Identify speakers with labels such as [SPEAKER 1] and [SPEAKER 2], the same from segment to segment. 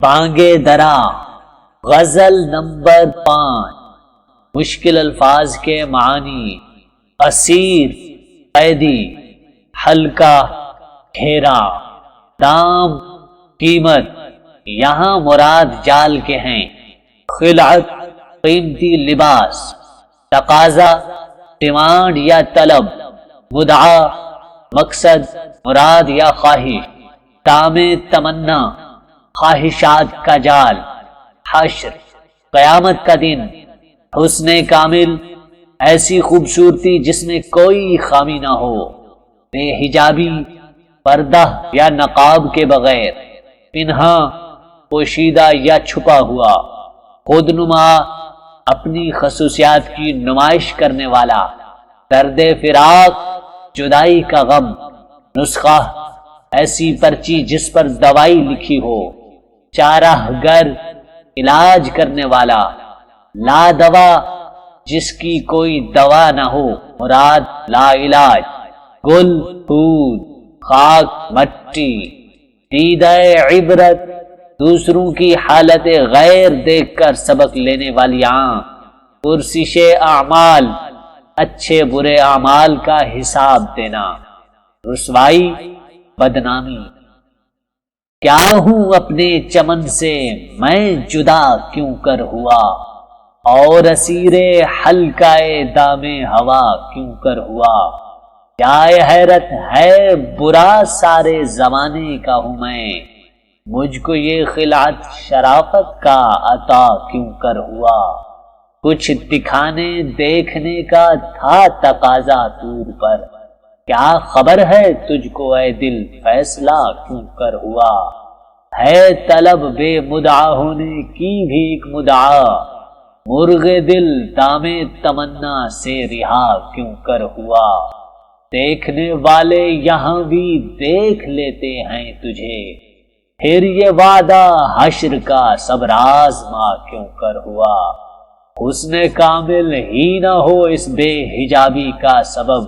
[SPEAKER 1] بانگے درا غزل number 5۔ مشکل الفاظ کے معنی: اسیر، قیدی، حلقہ، گھیرا۔ دام، قیمت، یہاں مراد جال کے ہیں۔ خلعت، قیمتی لباس۔ تقاضا، ڈیمانڈ یا طلب۔ مدعا، مقصد، مراد یا خواہش۔ تام تمنا، خواہشات کا جال۔ حشر، قیامت کا دن۔ حسن کامل، ایسی خوبصورتی جس میں کوئی خامی نہ ہو۔ بے حجابی، پردہ یا نقاب کے بغیر۔ پنہاں، پوشیدہ یا چھپا ہوا۔ خودنما، اپنی خصوصیات کی نمائش کرنے والا۔ درد فراق، جدائی کا غم۔ نسخہ، ایسی پرچی جس پر دوائی لکھی ہو۔ چارہ گر، علاج کرنے والا۔ لا دوا، جس کی کوئی دوا نہ ہو، مراد لا علاج۔ گل، پھول، خاک، مٹی۔ دیدہ عبرت، دوسروں کی حالت غیر دیکھ کر سبق لینے والی آنکھ۔ پرسش اعمال، اچھے برے اعمال کا حساب دینا۔ رسوائی، بدنامی۔ کیا ہوں اپنے چمن سے میں جدا کیوں کر ہوا، اور اسیر حلقہ دام ہوا کیوں کر ہوا۔ کیا حیرت ہے برا سارے زمانے کا ہوں میں، مجھ کو یہ خلعت شرافت کا عطا کیوں کر ہوا۔ کچھ دکھانے دیکھنے کا تھا تقاضا طور پر، کیا خبر ہے تجھ کو اے دل فیصلہ کیوں کر ہوا۔ ہے طلب بے مدعا ہونے کی بھی ایک مدعا، مرغ دل دام تمنا سے رہا کیوں کر ہوا۔ دیکھنے والے یہاں بھی دیکھ لیتے ہیں تجھے، پھر یہ وعدہ حشر کا صبر آزما کیوں کر ہوا۔ حسن کامل ہی نہ ہو اس بے حجابی کا سبب،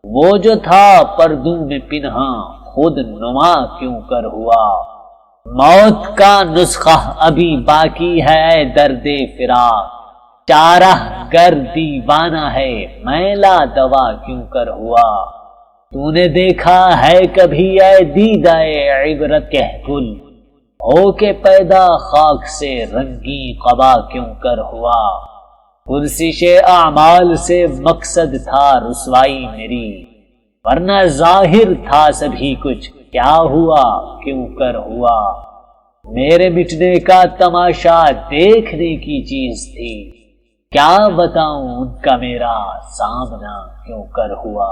[SPEAKER 1] وہ جو تھا پردوں میں پنہاں خود نما کیوں کر ہوا۔ موت کا نسخہ ابھی باقی ہے اے درد فراق، چارہ گر دیوانہ ہے میں لا دوا کیوں کر ہوا۔ تو نے دیکھا ہے کبھی اے دیدہ عبرت کہ گل ہو کے پیدا خاک سے رنگی قبا کیوں کر ہوا۔ پرسش اعمال سے مقصد تھا رسوائی میری، ورنہ ظاہر تھا سبھی کچھ کیا ہوا کیوں کر ہوا۔ میرے مٹنے کا تماشا دیکھنے کی چیز تھی، کیا بتاؤں ان کا میرا سامنا کیوں کر ہوا۔